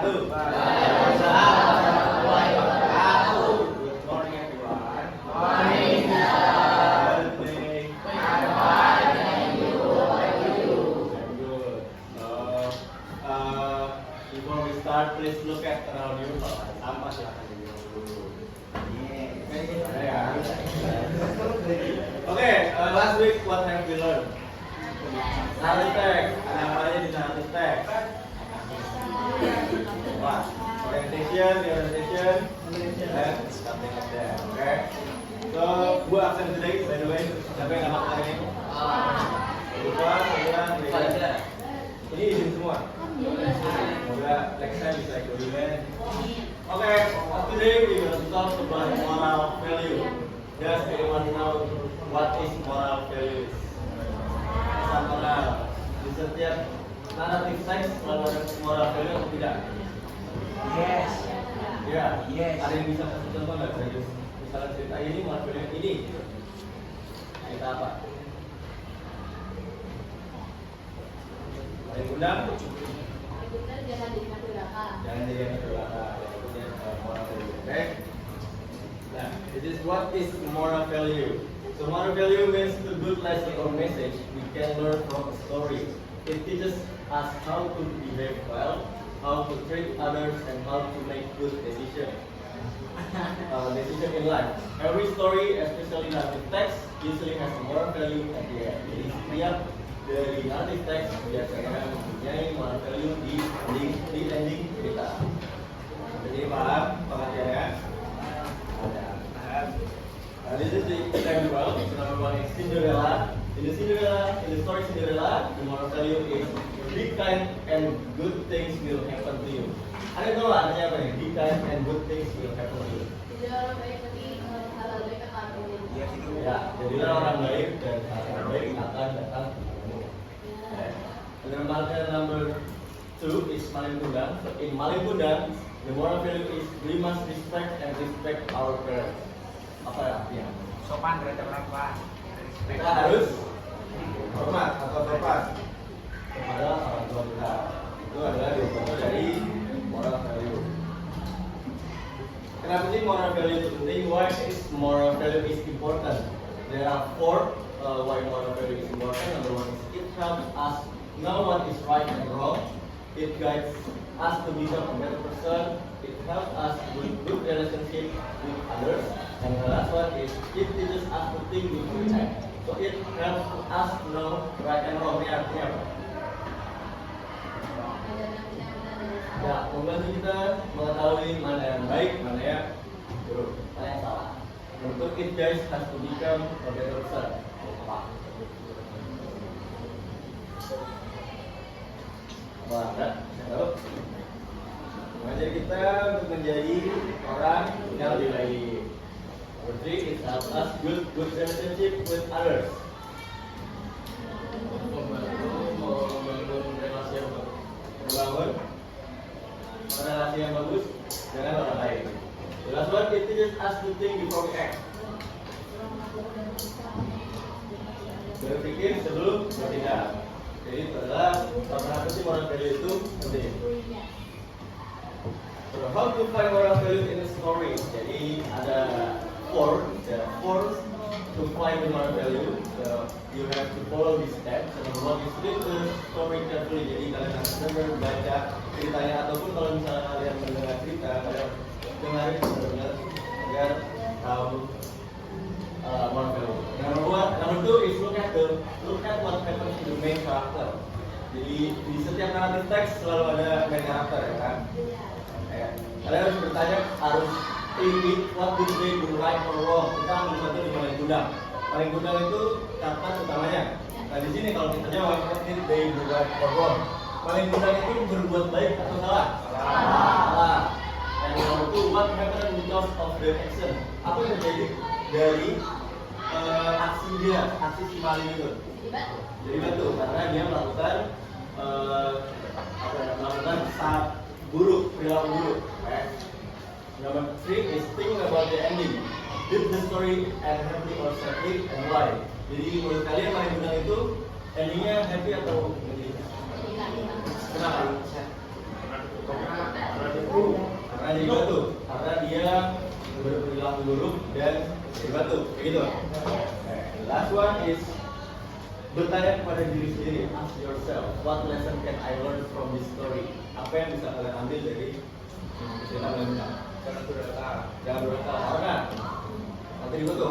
wabarakatuh. Waalaikumsalam warahmatullahi wabarakatuh. Good morning everyone. Morning. Before we start, please look at around you. Kalau ada sampah silakan dibuang dulu. Okay, last week what have we learned? Narrative text. Ada apa aja di narrative text? Wah, orientation, and something like that. Okay. So, gua absen today, by the way. Siapa yang nggak makan hari ini? Lupa, ini izin semua. Semoga next time bisa ikut event. Okay, today we will talk about moral value. Does anyone know what is moral values? Pesan moral. Di setiap narrative text selalu ada moral value atau tidak? Yes. Ya. Yes. Ada yang bisa kasih contoh nggak? Misalnya cerita ini moral value ini. Cerita apa? Ada yang undang? Jangan jadi mati belakang. Jangan jadi yang belakang. Itu moral value. Okay? Nah, it is what is moral value. So moral value means the good lesson or message we can learn from a story. It teaches us how to behave well, how to treat others, and how to make good decision in life. Every story, especially narrative text, usually has a moral value at the end. Jadi setiap dari narrative text biasanya mempunyai moral value di ending cerita. Jadi paham pengertiannya? This is the example. Number one is Cinderella. In the story Cinderella, the moral value is be kind and good things will happen to you. Ada tahu artinya apa nih? Be kind and good things will happen to you. Jadi orang baik tapi hal baik akan terjadi. Ya, jadilah orang baik dan hal baik akan datang kepadamu. And then number two is Malin Kundang. So in Malin Kundang, the moral value is we must respect our parents. Apa ya artinya? Sopan terhadap orang tua. Kita harus hormat atau sopan kepada orang tua kita. Itu adalah diukur dari moral value. Kenapa sih moral value itu penting? Why is moral value is important? There are four why moral value is important. Number one is it helps us know what is right and wrong. It guides us to become a better person. It helps us with good relationship with others. And the last one is it teaches us to think before we act. So it helps us to know right and wrong. Ini artinya apa? Ya, membantu kita mengetahui mana yang baik, mana yang buruk, mana yang salah. Untuk it guys has to become a better person. Ada? Tahu? Mengajar kita untuk menjadi orang yang lebih baik. Number three, it helps us build good relationship with others. Membangun relasi yang bagus dengan orang lain. The last one, it teaches us to think before we act. Berpikir sebelum bertindak. Jadi itu adalah kenapa sih moral value itu penting. So how to find moral value in a story? Jadi ada four to find the moral value. So you have to follow these steps. So number one is read the story carefully. Jadi kalian harus benar baca ceritanya ataupun kalau misalnya kalian mendengar cerita, kalian dengarin benar-benar agar tahu moral value. Number two is look at what happens to the main character. Jadi di setiap narrative text selalu ada main character ya kan. Kalian harus bertanya, harus think what did they do right or wrong. Kita ambil contoh di Malin Kundang. Malin Kundang itu karakter utamanya. Nah di sini kalau kita jawab what did they do right or wrong. Malin Kundang itu berbuat baik atau salah? Salah. And number two, what happened because of the action? Apa yang terjadi dari aksi si Malin itu? Jadi batu karena dia melakukan melakukan saat buruk, perilaku buruk. Number three is thinking about the ending. Did the story end happy or sadly and why? Jadi menurut kalian Malin Kundang itu endingnya happy atau sedih? Kenapa? dibantu, begitu. Last one is bertanya kepada diri sendiri. Ask yourself, what lesson can I learn from this story? Apa yang bisa kalian ambil dari cerita Melinda? Jangan berontak, jangan berontak, karena nanti dibantu.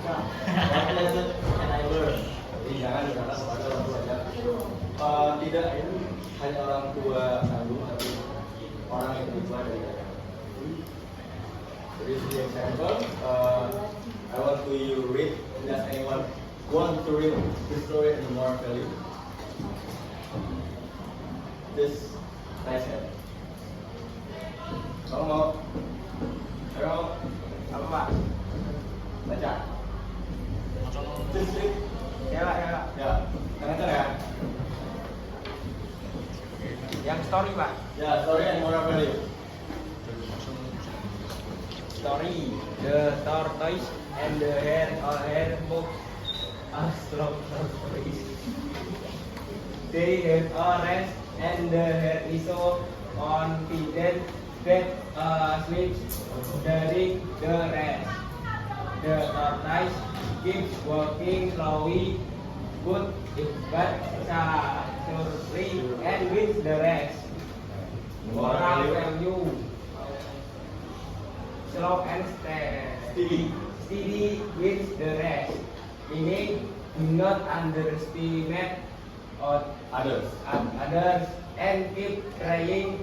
What lesson can I learn? Jadi jangan berontak kepada orang tua aja. Tidak ini hanya orang tua kandung, tapi orang yang lebih tua dari kalian. This is the example. I want to you read. Does anyone want to read the story in more value? This nice hand. Kamu mau? Ayo, Apa Pak? baca. Just read. Ya Pak, ya Pak. Ya, tangan ya. Yang story Pak. Ya, story and moral value. Story. The tortoise and the hare both are strong stories. They had a rest and the hare is so confident that sleeps during the rest. The tortoise keeps walking slowly, but surely and wins the race. Moral value. Slow and steady wins the race. Meaning, do not underestimate Others. others and keep trying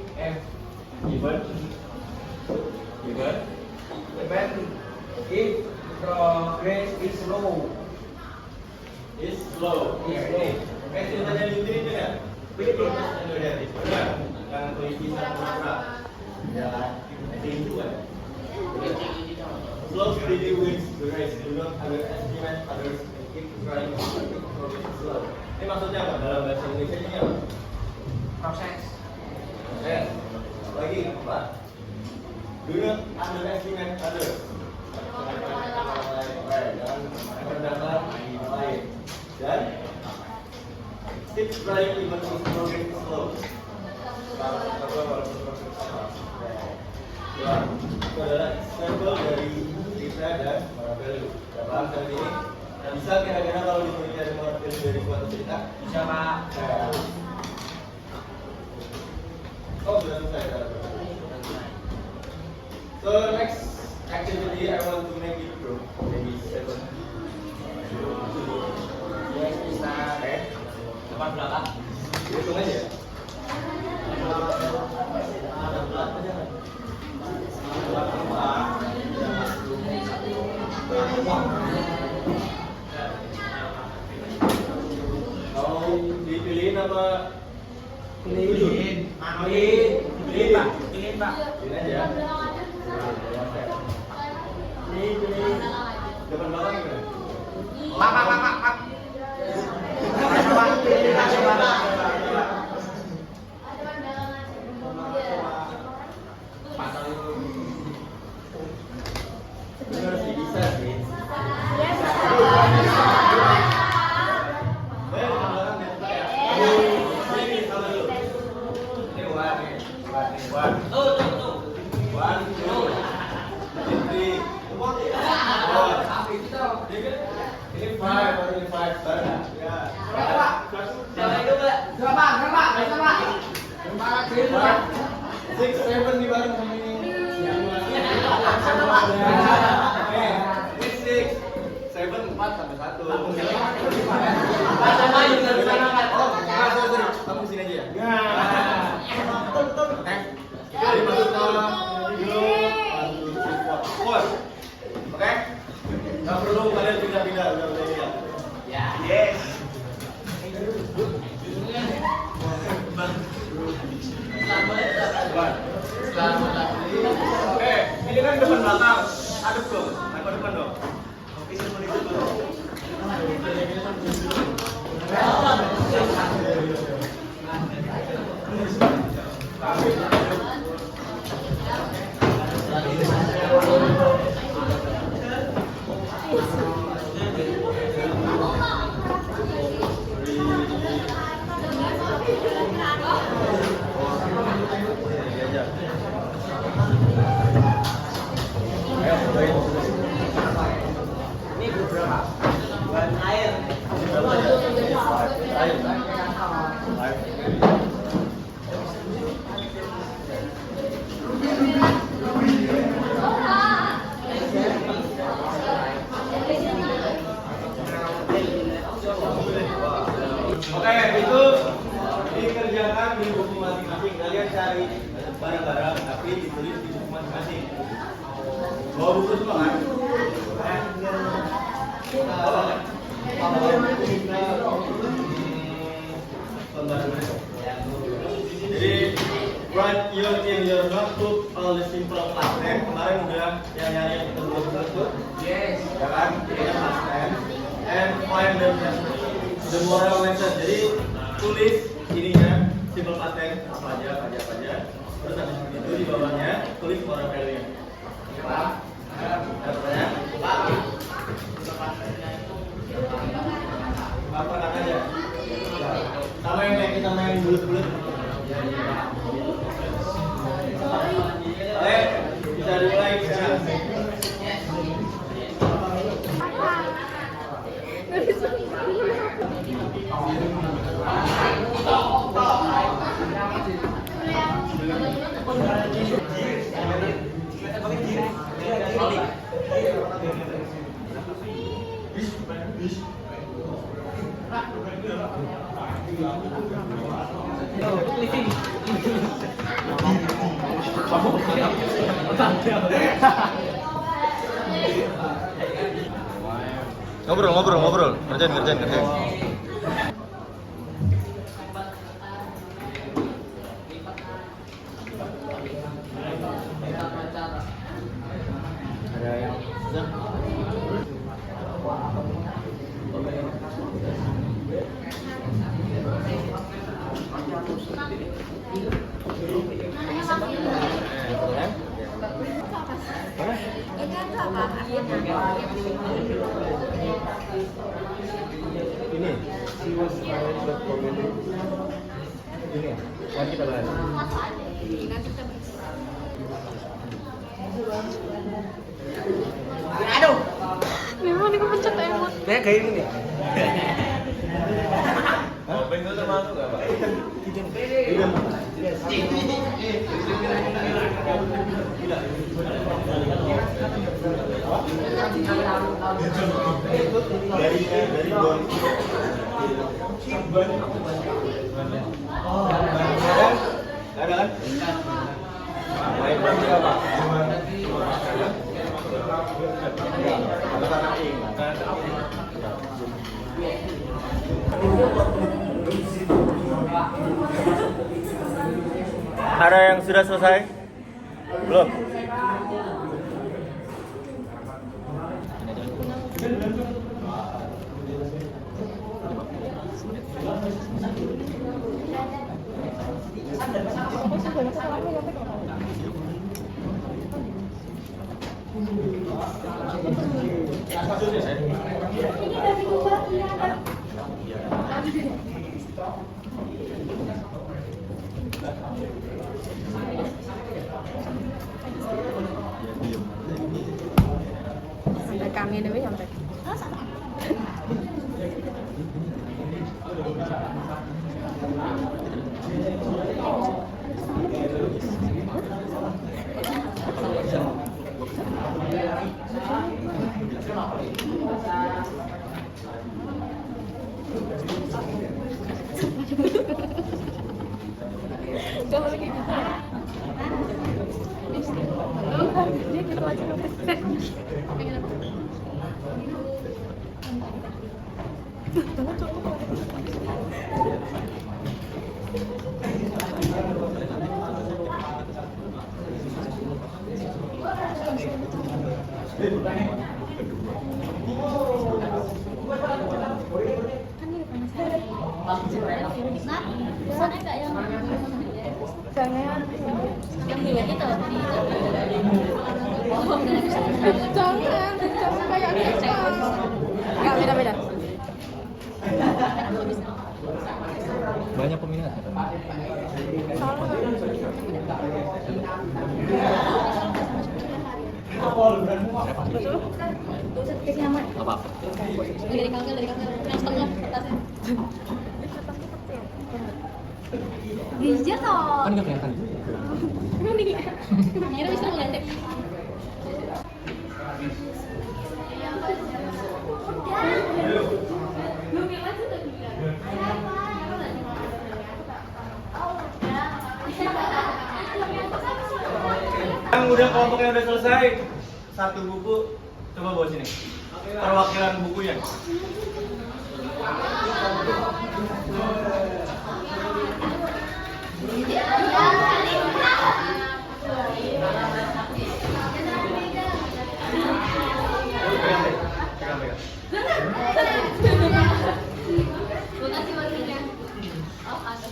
Even even if progress is slow. is slow. Is slow. Ceritanya di sini itu ya. Benar. Yang tulisan pura-pura. Ya, itu kan. Slow steady wins the race. Do not underestimate others and keep trying to make progress slow. Ini maksudnya apa? Dalam bahasa Indonesia ini apa? Proses. Lagi apa? Do not underestimate others. Jangan merendahkan orang lain. Dan keep trying even if progress is slow. Ya, itu adalah sampel dari cerita dan moral value. Sudah paham kali ini? Nah, bisa kira-kira kalau diberi dari moral value dari suatu cerita? Bisa Pak. Oh, sudah selesai. So next activity I want to make it group, maybe 7. Yes, bisa. Okay. Depan belakang. Hitung aja. Mau dipilihin apa? Pilihin. Pilihin Pak. Pilihin Pak. Pilih aja. Pilih. Depan belakang gimana? Pak. Coba. Pilih Pak. Coba. Ini harus bisa sih. Six, seven di bareng sama ini. Six, seven, 4 sampai 1. Oh, sorry. Kamu sini aja ya. Oke. Oke. Nggak perlu kalian pindah-pindah, udah ya. Ya. Yes. Oke, ini kan depan belakang. Aduk dong, naik depan dong. Oke, semua itu dulu. Oke, itu dikerjakan di buku masing-masing. Kalian cari barang-barang tapi ditulis di buku masing-masing. Bawa buku semua kan? Jadi write in your notebook all the simple past tense. Kemarin udah yang nyari yang kita belum tuh. Yes. Ya kan? Ini past tense. And find the moral lesson. Jadi tulis ininya simple past tense apa aja. Terus habis itu di bawahnya tulis moral value. Paham? Katanya? Paham? Apa aja? Sama yang kayak kita main bulut-bulut. Oke, bisa dimulai sekarang. Ngobrol, ngerjain. Ada yang ini ini mari kita bahas. Aduh. Memang ini kepencet emot. Kayak gini nih. Bentuk termasuk nggak Pak? Dari bon. Ada kan? Main berapa Pak? Ada yang sudah selesai? Belum? Sampai kami ada sampai. Gak boleh kayak gitu. Dia gitu aja. Sana enggak yang Jangan. yang dua itu Jangan kayak kita. Enggak beda-beda. Banyak peminat. kasih nama Apa? dari kanker yang setengah atasnya. Atas kecil. Digital. Kan nggak kelihatan. Akhirnya bisa ngeliat. Yang udah kelompoknya udah selesai, satu buku coba bawa sini. Perwakilan bukunya. Makasih waktunya. Oh, atas.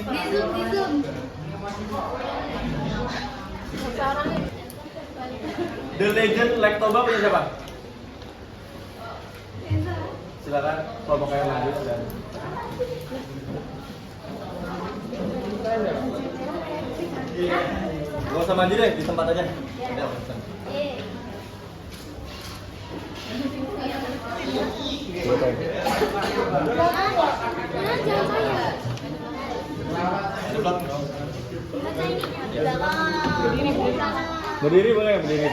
Di zoom. Sekarang nih. The Legend Lektoba punya siapa? Silakan kelompok yang lanjut sudah. Gak usah maju deh, di tempat aja. Ya, pesan. Sebelah. Berdiri boleh, berdiri.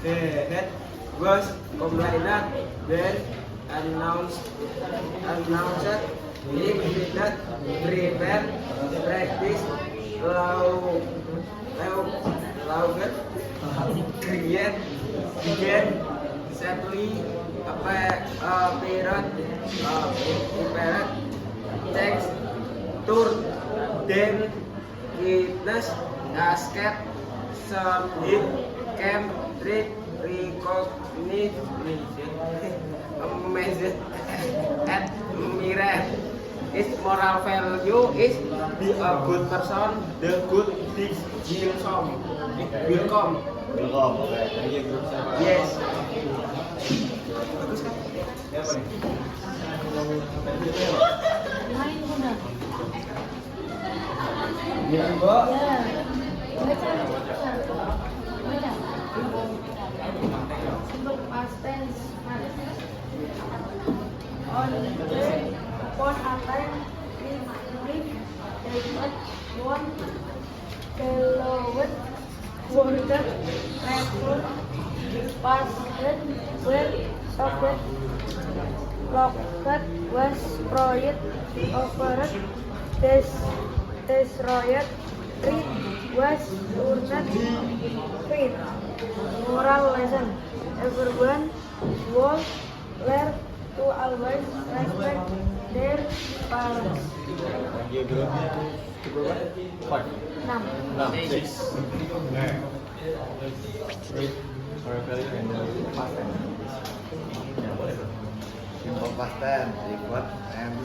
That was complained then announced if did not prepare practice louder create began safely apparent text tour then witness escape subject can read recognize amazed admired. Its moral value is be a good person, the good things will come. Welcome. Oke, thank you. Yes. Siapa nih? Main bunda. Ya, Mbak. Ya. Baca. Baca. Sebelum past tense Upon a time, English David won the lowest border record passed where Soviet rocket was fired over destroyed Reed was urgent Reed. Moral lesson: everyone should learn to always respect their parents. Thank you, bro. Five. 6. 6. Read moral value and past tense. Ya, boleh bro. Simple past tense, record and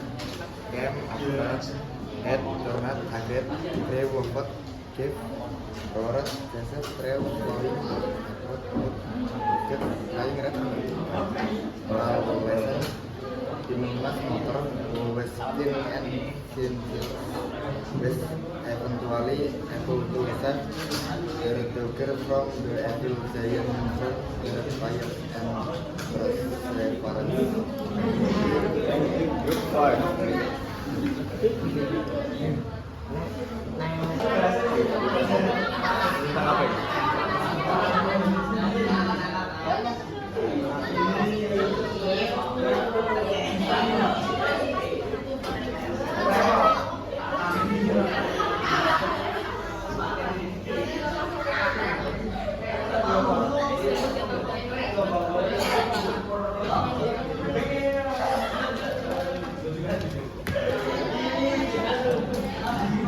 came after had donut added they worked give forest Jesus trail flowing what get flying red moral lesson dimenmas motor wasting and sin best eventually able to save their daughter from the evil giant monster their fire and their parents. Good five. Tentang apa ini?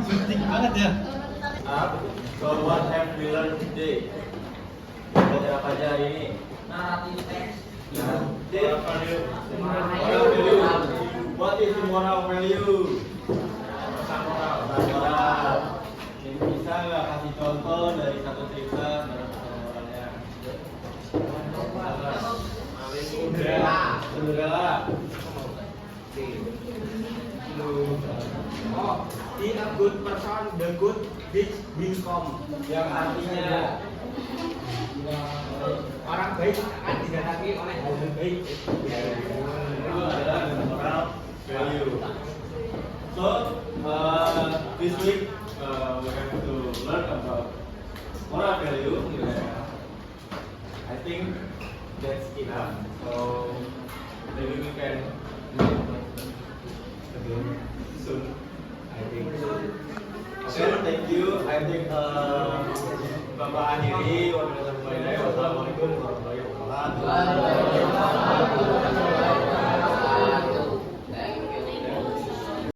Penting banget ya. So what have we learned today? Belajar apa aja hari ini? Narrative text. Moral value. What is moral value? Moral. Ini bisa nggak kasih contoh dari satu cerita moralnya? Cinderella. Oh, be a good person, the good deeds will come. Yang artinya Orang baik akan didatangi oleh hal yang baik. itu adalah moral value. So this week we have to learn about moral value. I think that's enough. So maybe we can do it again soon. I think. Okay, thank you. I think Bapak akhiri. Wassalamualaikum warahmatullahi wabarakatuh.